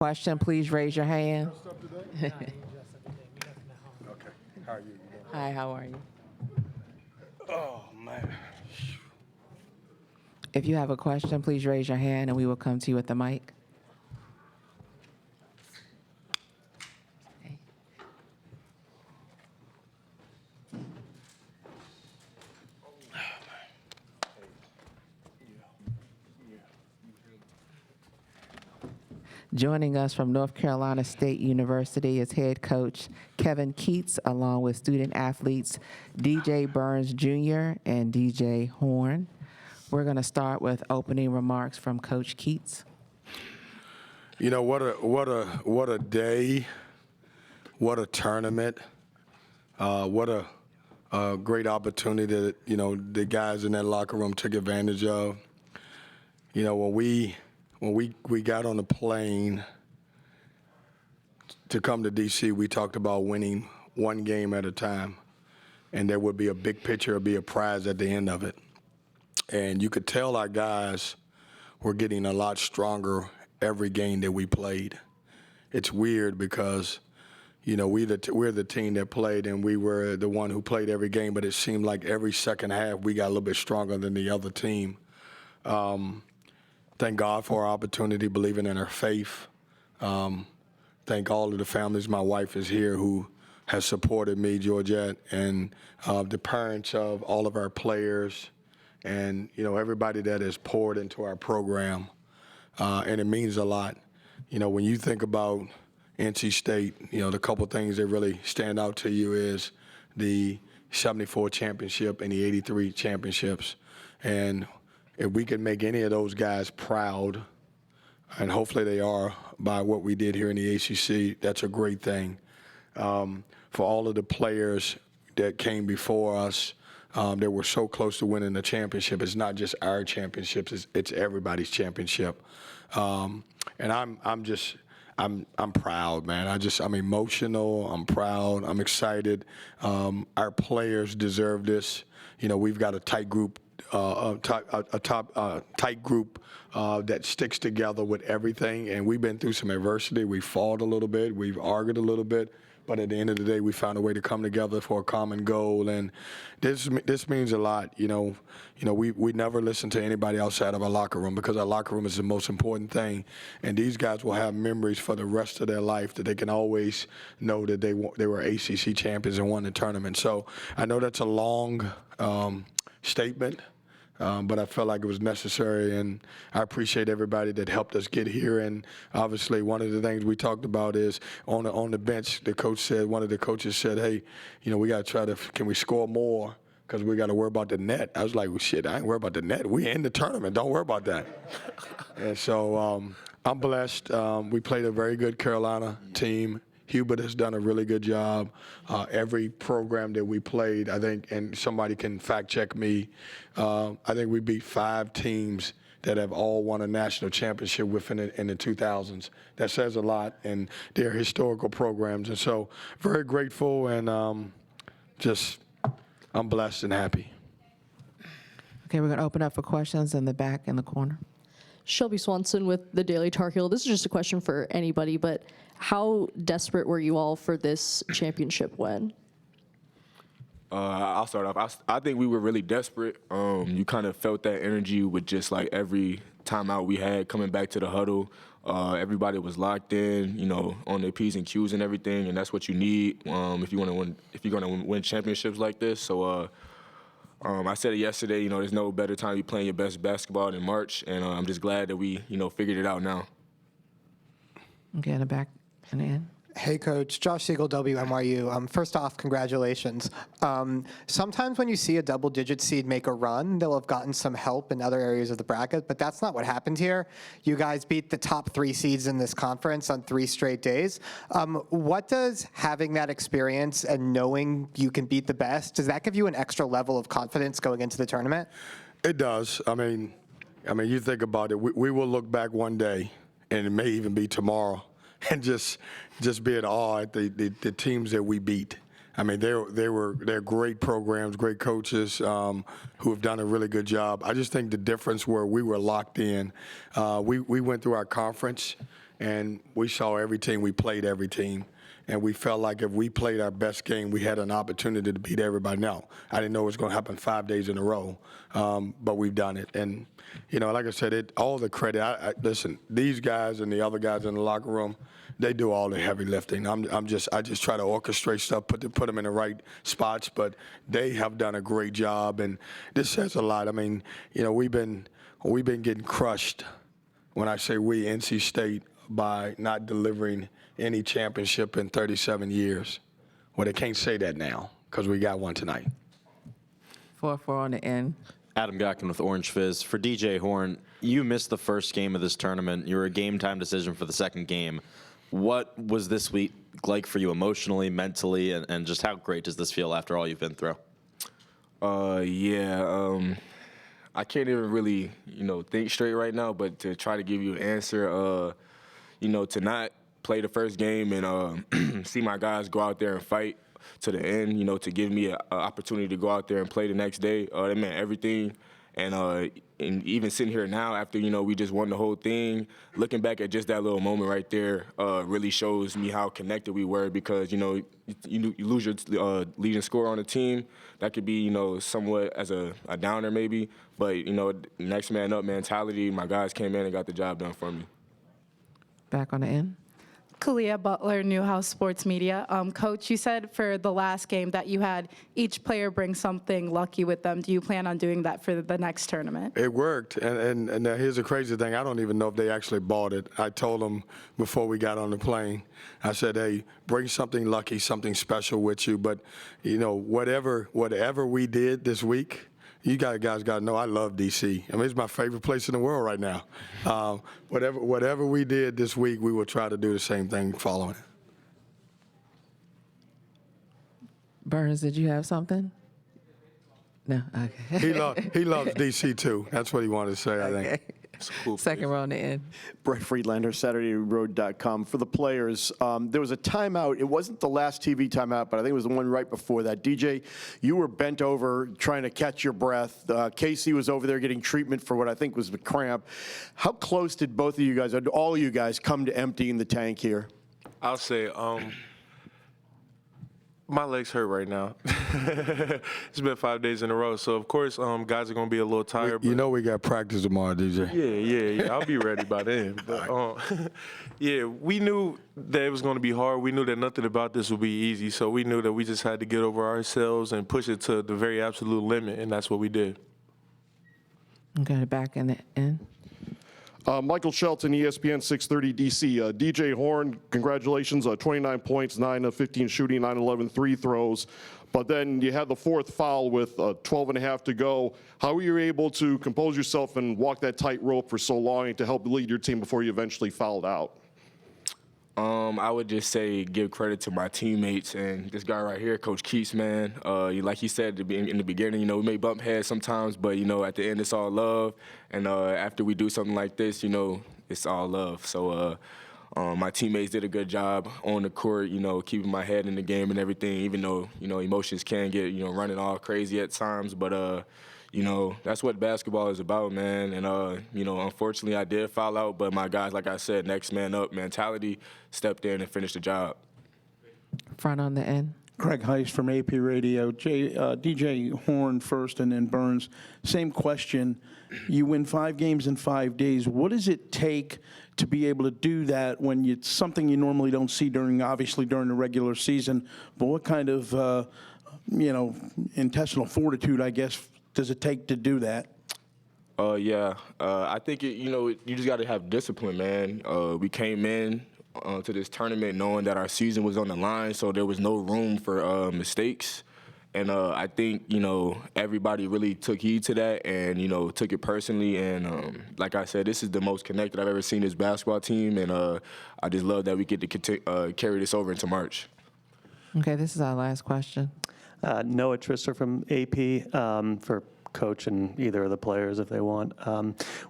Question, please raise your hand. Okay. How are you? Hi, how are you? Oh, man. If you have a question, please raise your hand and we will come to you with the mic. Joining us from North Carolina State University is head coach Kevin Keatts, along with student athletes DJ Burns Jr. and DJ Horn. We're going to start with opening remarks from Coach Keatts. You know, what a day, what a tournament, what a great opportunity that, you know, the guys in that locker room took advantage of. You know, when we got on the plane to come to D.C., we talked about winning one game at a time, and there would be a big picture, be a prize at the end of it. And you could tell our guys were getting a lot stronger every game that we played. It's weird because, you know, we're the team that played, and we were the one who played every game, but it seemed like every second half we got a little bit stronger than the other team. Thank God for our opportunity, believing in our faith. Thank all of the families. My wife is here who has supported me, Georgette, and the parents of all of our players, and, you know, everybody that has poured into our program. And it means a lot. You know, when you think about NC State, you know, the couple things that really stand out to you is the 74 championship and the 83 championships. And if we can make any of those guys proud, and hopefully they are by what we did here in the ACC, that's a great thing. For all of the players that came before us, that were so close to winning the championship, it's not just our championships, it's everybody's championship. And I'm proud, man. I'm emotional, I'm proud, I'm excited. Our players deserve this. You know, we've got a tight group, tight group that sticks together with everything, and we've been through some adversity. We fought a little bit, we've argued a little bit, but at the end of the day, we found a way to come together for a common goal, and this means a lot. You know, we never listen to anybody outside of our locker room, because our locker room is the most important thing, and these guys will have memories for the rest of their life that they can always know that they were ACC champions and won the tournament. So I know that's a long statement. But I felt like it was necessary, and I appreciate everybody that helped us get here. And obviously, one of the things we talked about is on the bench, one of the coaches said, hey, you know, we got to try to, can we score more? Because we got to worry about the net. I was like, well, shit, I ain't worried about the net. We in the tournament. Don't worry about that. And so I'm blessed. We played a very good Carolina team. Hubert has done a really good job. Every program that we played, I think, and somebody can fact check me, I think we beat 5 teams that have all won a national championship in the 2000s. That says a lot, and they're historical programs. And so very grateful, and I'm blessed and happy. Okay, we're going to open up for questions in the back in the corner. Shelby Swanson with the Daily Tar Heel. This is just a question for anybody, but how desperate were you all for this championship win? I'll start off. I think we were really desperate. You kind of felt that energy with just like every timeout we had coming back to the huddle. Everybody was locked in, you know, on their P's and Q's and everything, and that's what you need if you're going to win championships like this. So I said it yesterday, you know, there's no better time to be playing your best basketball than March, and I'm just glad that we, you know, figured it out now. Okay, in the back and in. Hey, Coach. Josh Siegel, WNYU. First off, congratulations. Sometimes when you see a double-digit seed make a run, they'll have gotten some help in other areas of the bracket, but that's not what happened here. You guys beat the top 3 seeds in this conference on 3 straight days. What does having that experience and knowing you can beat the best, does that give you an extra level of confidence going into the tournament? It does. I mean, you think about it. We will look back one day, and it may even be tomorrow, and just be at awe at the teams that we beat. I mean, they're great programs, great coaches who have done a really good job. I just think the difference where we were locked in, we went through our conference, and we saw every team. We played every team. And we felt like if we played our best game, we had an opportunity to beat everybody. Now, I didn't know it was going to happen 5 days in a row, but we've done it. And, like I said, all the credit. Listen, these guys and the other guys in the locker room, they do all the heavy lifting. I just try to orchestrate stuff, put them in the right spots, but they have done a great job. And this says a lot. I mean, we've been getting crushed. When I say we, NC State, by not delivering any championship in 37 years. Well, they can't say that now because we got one tonight. 4-4 on the end. Adam Gotkin with Orange Fizz. For DJ Horn, you missed the first game of this tournament. You were a game-time decision for the second game. What was this week like for you emotionally, mentally, and just how great does this feel after all you've been through? I can't even really, think straight right now, but to try to give you an answer, to not play the first game and see my guys go out there and fight to the end, to give me an opportunity to go out there and play the next day, that meant everything. And even sitting here now after, we just won the whole thing, looking back at just that little moment right there really shows me how connected we were because, you lose your leading scorer on the team. That could be, somewhat as a downer maybe. But, next man up mentality, my guys came in and got the job done for me. Back on the end. Kalia Butler, Newhouse Sports Media. Coach, you said for the last game that you had each player bring something lucky with them. Do you plan on doing that for the next tournament? It worked, and now here's the crazy thing. I don't even know if they actually bought it. I told them before we got on the plane, I said, hey, bring something lucky, something special with you. But, whatever we did this week, you guys got to know I love D.C. I mean, it's my favorite place in the world right now. Whatever we did this week, we will try to do the same thing following it. Burns, did you have something? No? Okay. He loves D.C. too. That's what he wanted to say, I think. Second row on the end. Brett Friedlander, SaturdayRoad.com. For the players, there was a timeout. It wasn't the last TV timeout, but I think it was the one right before that. DJ, you were bent over trying to catch your breath. Casey was over there getting treatment for what I think was the cramp. How close did both of you guys, or all of you guys, come to emptying the tank here? I'll say, my legs hurt right now. It's been 5 days in a row, so of course, guys are gonna be a little tired. We got practice tomorrow, DJ. Yeah. I'll be ready by then. But yeah, we knew that it was gonna be hard. We knew that nothing about this would be easy, so we knew that we just had to get over ourselves and push it to the very absolute limit, and that's what we did. Okay, back in the end. Michael Shelton, ESPN 630 DC. DJ Horn, congratulations, 29 points, 9 of 15 shooting, 9-11 free throws. But then you had the fourth foul with 12 and a half to go. How were you able to compose yourself and walk that tightrope for so long to help lead your team before you eventually fouled out? I would just say give credit to my teammates and this guy right here, Coach Keatts, man. Like he said in the beginning, we may bump heads sometimes, but, at the end it's all love. And after we do something like this, it's all love. So my teammates did a good job on the court, keeping my head in the game and everything, even though, emotions can get, running all crazy at times. But, that's what basketball is about, man. And, unfortunately I did foul out, but my guys, like I said, next man up mentality, stepped in and finished the job. Front on the end. Craig Heist from AP Radio. DJ Horn first and then Burns. Same question. You win 5 games in 5 days. What does it take to be able to do that when it's something you normally don't see obviously during the regular season? But what kind of, intestinal fortitude, I guess, does it take to do that? I think, you just got to have discipline, man. We came in to this tournament knowing that our season was on the line, so there was no room for mistakes. And I think, everybody really took heed to that and, took it personally. And like I said, this is the most connected I've ever seen this basketball team. And I just love that we get to carry this over into March. Okay, this is our last question. Noah Trisser from AP for Coach and either of the players if they want.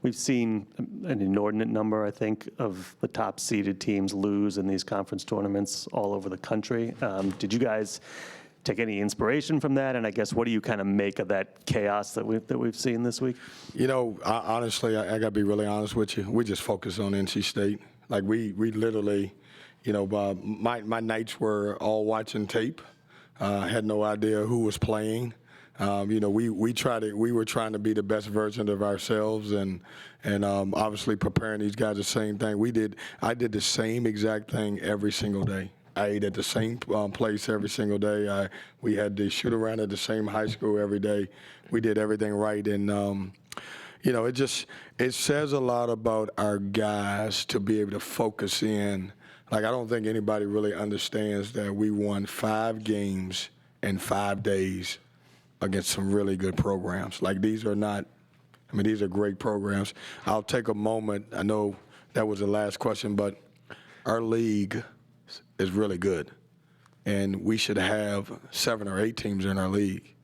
We've seen an inordinate number, I think, of the top seeded teams lose in these conference tournaments all over the country. Did you guys take any inspiration from that? And I guess what do you kind of make of that chaos that we've seen this week? Honestly, I got to be really honest with you. We just focus on NC State. Like we literally, my nights were all watching tape. I had no idea who was playing. We were trying to be the best version of ourselves, and obviously preparing these guys the same thing. I did the same exact thing every single day. I ate at the same place every single day. We had to shoot around at the same high school every day. We did everything right, and it says a lot about our guys to be able to focus in. Like, I don't think anybody really understands that we won 5 games in 5 days against some really good programs. Like, these are great programs. I'll take a moment. I know that was the last question, but our league is really good. And we should have 7 or 8 teams in our league.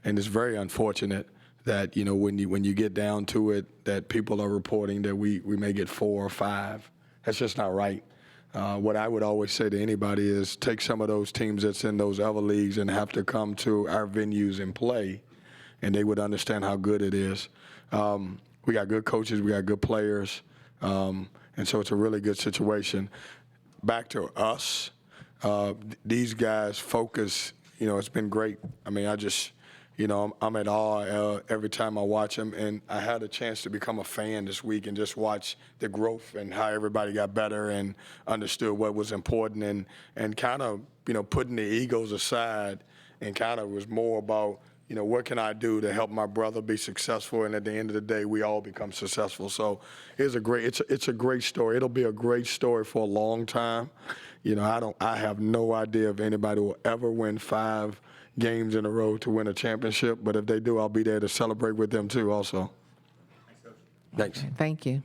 And it's very unfortunate that, when you get down to it, that people are reporting that we may get 4 or 5. That's just not right. What I would always say to anybody is take some of those teams that's in those other leagues and have to come to our venues and play, and they would understand how good it is. We got good coaches, we got good players, and so it's a really good situation. Back to us, these guys focus, it's been great. I mean, I'm at awe every time I watch them, and I had a chance to become a fan this week and just watch the growth and how everybody got better and understood what was important, and kind of, putting the egos aside, and kind of was more about, what can I do to help my brother be successful, and at the end of the day, we all become successful. So it's a great story. It'll be a great story for a long time. I have no idea if anybody will ever win 5 games in a row to win a championship, but if they do, I'll be there to celebrate with them too also. Thanks. Thank you.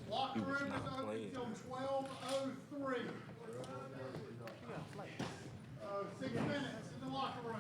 Locker room is open until 12:03. 6 minutes in the locker room.